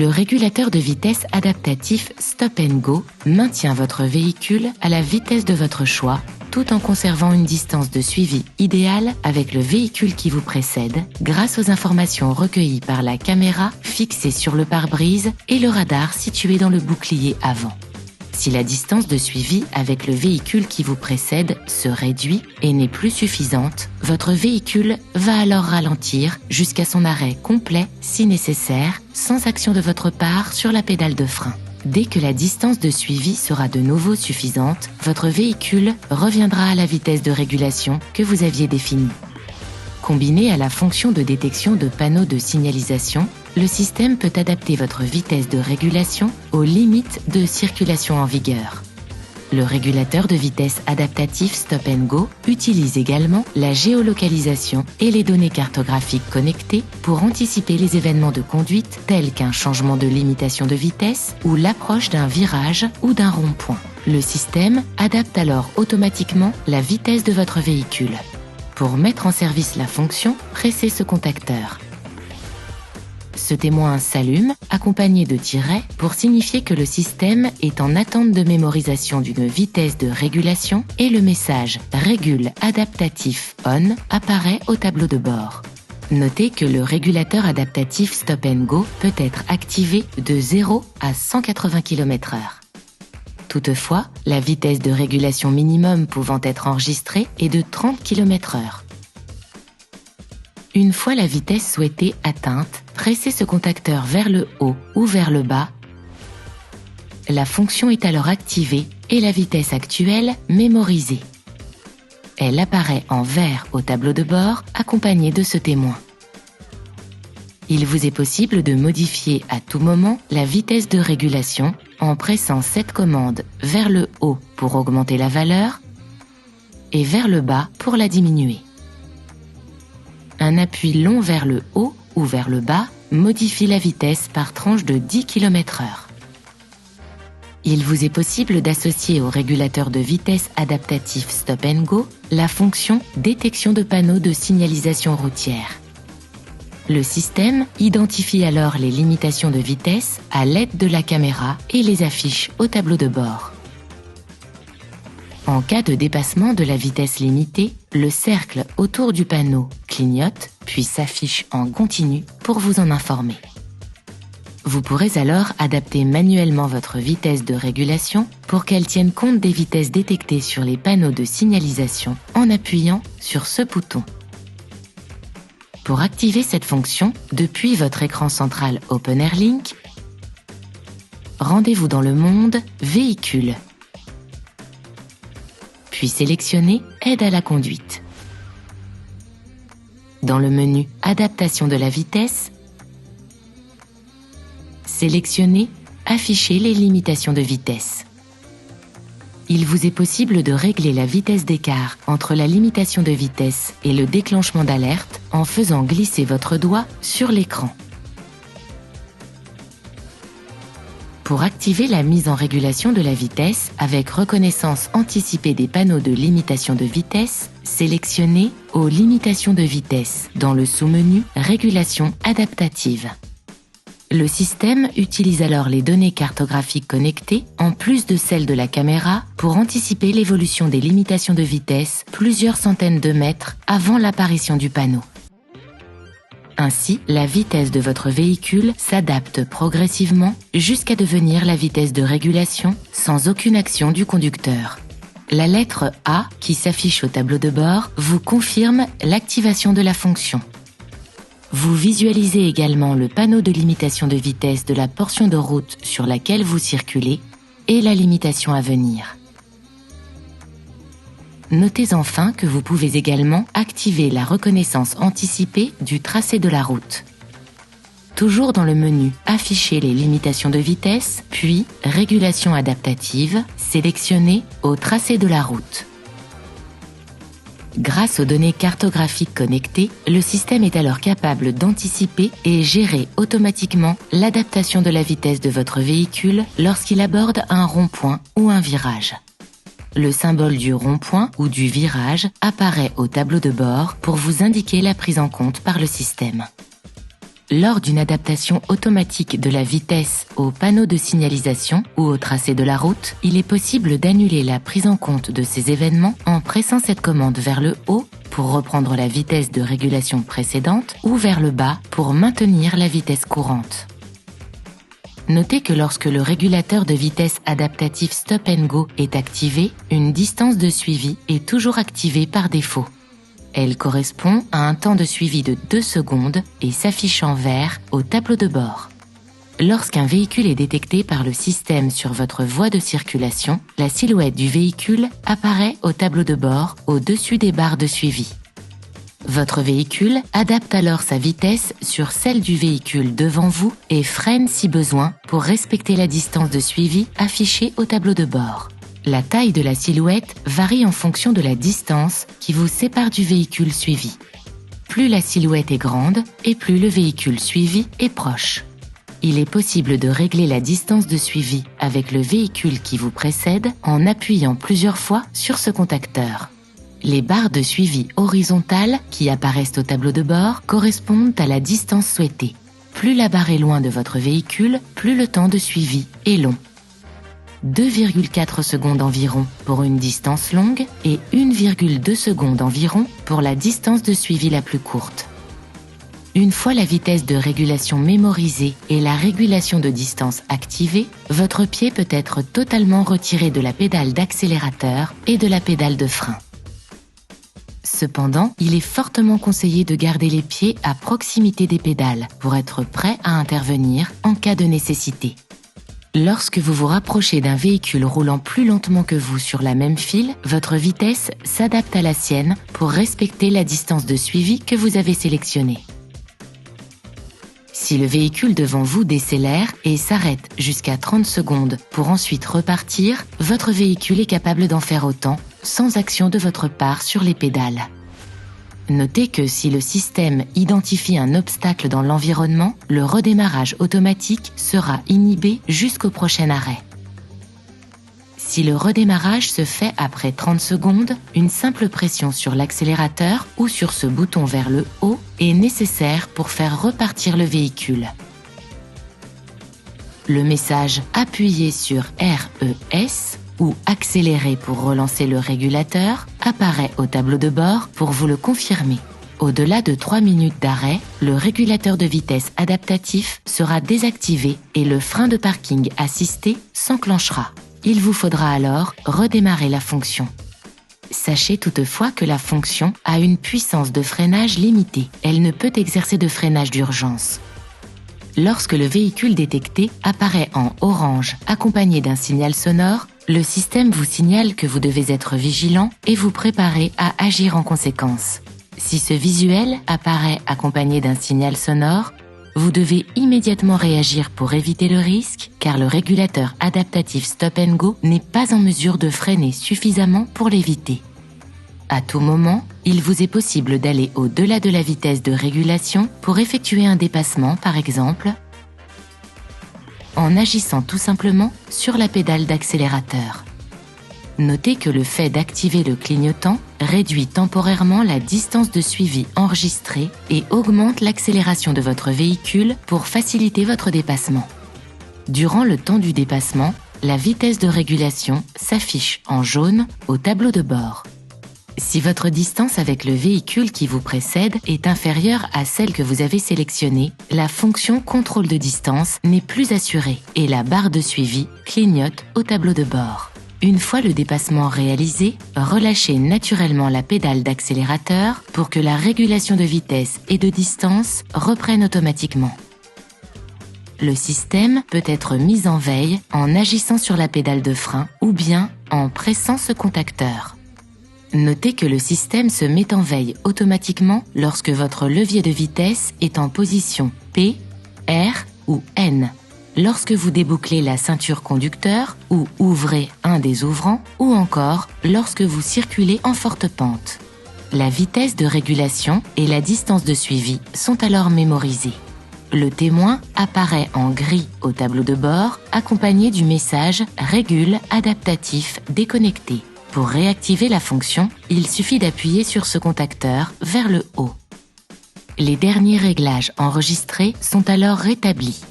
Le régulateur de vitesse adaptatif Stop and Go maintient votre véhicule à la vitesse de votre choix, tout en conservant une distance de suivi idéale avec le véhicule qui vous précède, grâce aux informations recueillies par la caméra fixée sur le pare-brise et le radar situé dans le bouclier avant. Si la distance de suivi avec le véhicule qui vous précède se réduit et n'est plus suffisante, votre véhicule va alors ralentir jusqu'à son arrêt complet si nécessaire, sans action de votre part sur la pédale de frein. Dès que la distance de suivi sera de nouveau suffisante, votre véhicule reviendra à la vitesse de régulation que vous aviez définie. Combiné à la fonction de détection de panneaux de signalisation, le système peut adapter votre vitesse de régulation aux limites de circulation en vigueur. Le régulateur de vitesse adaptatif Stop and Go utilise également la géolocalisation et les données cartographiques connectées pour anticiper les événements de conduite tels qu'un changement de limitation de vitesse ou l'approche d'un virage ou d'un rond-point. Le système adapte alors automatiquement la vitesse de votre véhicule. Pour mettre en service la fonction, pressez ce contacteur. Ce témoin s'allume, accompagné de tirets, pour signifier que le système est en attente de mémorisation d'une vitesse de régulation et le message « Régule adaptatif on » apparaît au tableau de bord. Notez que le régulateur adaptatif Stop and Go peut être activé de 0 à 180 km/h. Toutefois, la vitesse de régulation minimum pouvant être enregistrée est de 30 km/h. Une fois la vitesse souhaitée atteinte, pressez ce contacteur vers le haut ou vers le bas. La fonction est alors activée et la vitesse actuelle mémorisée. Elle apparaît en vert au tableau de bord, accompagnée de ce témoin. Il vous est possible de modifier à tout moment la vitesse de régulation en pressant cette commande vers le haut pour augmenter la valeur et vers le bas pour la diminuer. Un appui long vers le haut ou vers le bas modifie la vitesse par tranche de 10 km/h. Il vous est possible d'associer au régulateur de vitesse adaptatif Stop and Go la fonction détection de panneaux de signalisation routière. Le système identifie alors les limitations de vitesse à l'aide de la caméra et les affiche au tableau de bord. En cas de dépassement de la vitesse limitée, le cercle autour du panneau clignote puis s'affiche en continu pour vous en informer. Vous pourrez alors adapter manuellement votre vitesse de régulation pour qu'elle tienne compte des vitesses détectées sur les panneaux de signalisation en appuyant sur ce bouton. Pour activer cette fonction, depuis votre écran central OpenAirLink, rendez-vous dans le monde Véhicule. Puis sélectionnez Aide à la conduite. Dans le menu Adaptation de la vitesse, sélectionnez Afficher les limitations de vitesse. Il vous est possible de régler la vitesse d'écart entre la limitation de vitesse et le déclenchement d'alerte en faisant glisser votre doigt sur l'écran. Pour activer la mise en régulation de la vitesse avec reconnaissance anticipée des panneaux de limitation de vitesse, sélectionnez aux limitations de vitesse dans le sous-menu Régulation adaptative. Le système utilise alors les données cartographiques connectées en plus de celles de la caméra pour anticiper l'évolution des limitations de vitesse plusieurs centaines de mètres avant l'apparition du panneau. Ainsi, la vitesse de votre véhicule s'adapte progressivement jusqu'à devenir la vitesse de régulation sans aucune action du conducteur. La lettre A qui s'affiche au tableau de bord vous confirme l'activation de la fonction. Vous visualisez également le panneau de limitation de vitesse de la portion de route sur laquelle vous circulez et la limitation à venir. Notez enfin que vous pouvez également activer la reconnaissance anticipée du tracé de la route. Toujours dans le menu Afficher les limitations de vitesse, puis Régulation adaptative, sélectionnez au tracé de la route. Grâce aux données cartographiques connectées, le système est alors capable d'anticiper et gérer automatiquement l'adaptation de la vitesse de votre véhicule lorsqu'il aborde un rond-point ou un virage. Le symbole du rond-point ou du virage apparaît au tableau de bord pour vous indiquer la prise en compte par le système. Lors d'une adaptation automatique de la vitesse au panneau de signalisation ou au tracé de la route, il est possible d'annuler la prise en compte de ces événements en pressant cette commande vers le haut pour reprendre la vitesse de régulation précédente ou vers le bas pour maintenir la vitesse courante. Notez que lorsque le régulateur de vitesse adaptatif Stop & Go est activé, une distance de suivi est toujours activée par défaut. Elle correspond à un temps de suivi de 2 secondes et s'affiche en vert au tableau de bord. Lorsqu'un véhicule est détecté par le système sur votre voie de circulation, la silhouette du véhicule apparaît au tableau de bord au-dessus des barres de suivi. Votre véhicule adapte alors sa vitesse sur celle du véhicule devant vous et freine si besoin pour respecter la distance de suivi affichée au tableau de bord. La taille de la silhouette varie en fonction de la distance qui vous sépare du véhicule suivi. Plus la silhouette est grande et plus le véhicule suivi est proche. Il est possible de régler la distance de suivi avec le véhicule qui vous précède en appuyant plusieurs fois sur ce contacteur. Les barres de suivi horizontales qui apparaissent au tableau de bord correspondent à la distance souhaitée. Plus la barre est loin de votre véhicule, plus le temps de suivi est long. 2,4 secondes environ pour une distance longue et 1,2 secondes environ pour la distance de suivi la plus courte. Une fois la vitesse de régulation mémorisée et la régulation de distance activée, votre pied peut être totalement retiré de la pédale d'accélérateur et de la pédale de frein. Cependant, il est fortement conseillé de garder les pieds à proximité des pédales pour être prêt à intervenir en cas de nécessité. Lorsque vous vous rapprochez d'un véhicule roulant plus lentement que vous sur la même file, votre vitesse s'adapte à la sienne pour respecter la distance de suivi que vous avez sélectionnée. Si le véhicule devant vous décélère et s'arrête jusqu'à 30 secondes pour ensuite repartir, votre véhicule est capable d'en faire autant sans action de votre part sur les pédales. Notez que si le système identifie un obstacle dans l'environnement, le redémarrage automatique sera inhibé jusqu'au prochain arrêt. Si le redémarrage se fait après 30 secondes, une simple pression sur l'accélérateur ou sur ce bouton vers le haut est nécessaire pour faire repartir le véhicule. Le message « Appuyez sur RES » ou « Accélérer pour relancer le régulateur » apparaît au tableau de bord pour vous le confirmer. Au-delà de 3 minutes d'arrêt, le régulateur de vitesse adaptatif sera désactivé et le frein de parking assisté s'enclenchera. Il vous faudra alors redémarrer la fonction. Sachez toutefois que la fonction a une puissance de freinage limitée. Elle ne peut exercer de freinage d'urgence. Lorsque le véhicule détecté apparaît en orange accompagné d'un signal sonore, le système vous signale que vous devez être vigilant et vous préparer à agir en conséquence. Si ce visuel apparaît accompagné d'un signal sonore, vous devez immédiatement réagir pour éviter le risque, car le régulateur adaptatif Stop & Go n'est pas en mesure de freiner suffisamment pour l'éviter. À tout moment, il vous est possible d'aller au-delà de la vitesse de régulation pour effectuer un dépassement, par exemple, en agissant tout simplement sur la pédale d'accélérateur. Notez que le fait d'activer le clignotant réduit temporairement la distance de suivi enregistrée et augmente l'accélération de votre véhicule pour faciliter votre dépassement. Durant le temps du dépassement, la vitesse de régulation s'affiche en jaune au tableau de bord. Si votre distance avec le véhicule qui vous précède est inférieure à celle que vous avez sélectionnée, la fonction contrôle de distance n'est plus assurée et la barre de suivi clignote au tableau de bord. Une fois le dépassement réalisé, relâchez naturellement la pédale d'accélérateur pour que la régulation de vitesse et de distance reprenne automatiquement. Le système peut être mis en veille en agissant sur la pédale de frein ou bien en pressant ce contacteur. Notez que le système se met en veille automatiquement lorsque votre levier de vitesse est en position P, R ou N, lorsque vous débouclez la ceinture conducteur ou ouvrez un des ouvrants ou encore lorsque vous circulez en forte pente. La vitesse de régulation et la distance de suivi sont alors mémorisées. Le témoin apparaît en gris au tableau de bord accompagné du message « Régule adaptatif déconnecté ». Pour réactiver la fonction, il suffit d'appuyer sur ce contacteur vers le haut. Les derniers réglages enregistrés sont alors rétablis.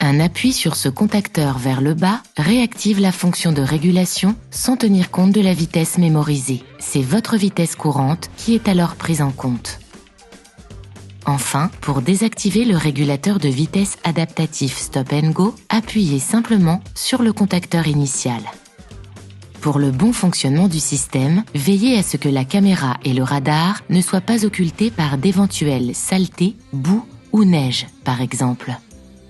Un appui sur ce contacteur vers le bas réactive la fonction de régulation sans tenir compte de la vitesse mémorisée. C'est votre vitesse courante qui est alors prise en compte. Enfin, pour désactiver le régulateur de vitesse adaptatif Stop & Go, appuyez simplement sur le contacteur initial. Pour le bon fonctionnement du système, veillez à ce que la caméra et le radar ne soient pas occultés par d'éventuelles saletés, boue ou neige, par exemple.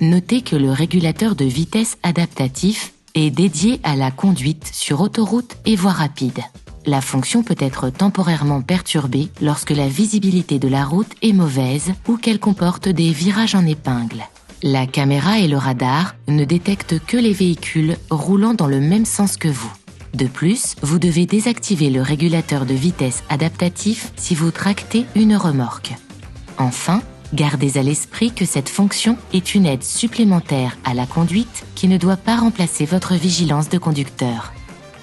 Notez que le régulateur de vitesse adaptatif est dédié à la conduite sur autoroute et voie rapide. La fonction peut être temporairement perturbée lorsque la visibilité de la route est mauvaise ou qu'elle comporte des virages en épingle. La caméra et le radar ne détectent que les véhicules roulant dans le même sens que vous. De plus, vous devez désactiver le régulateur de vitesse adaptatif si vous tractez une remorque. Enfin, gardez à l'esprit que cette fonction est une aide supplémentaire à la conduite qui ne doit pas remplacer votre vigilance de conducteur.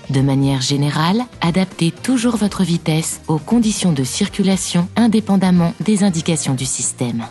De manière générale, adaptez toujours votre vitesse aux conditions de circulation indépendamment des indications du système.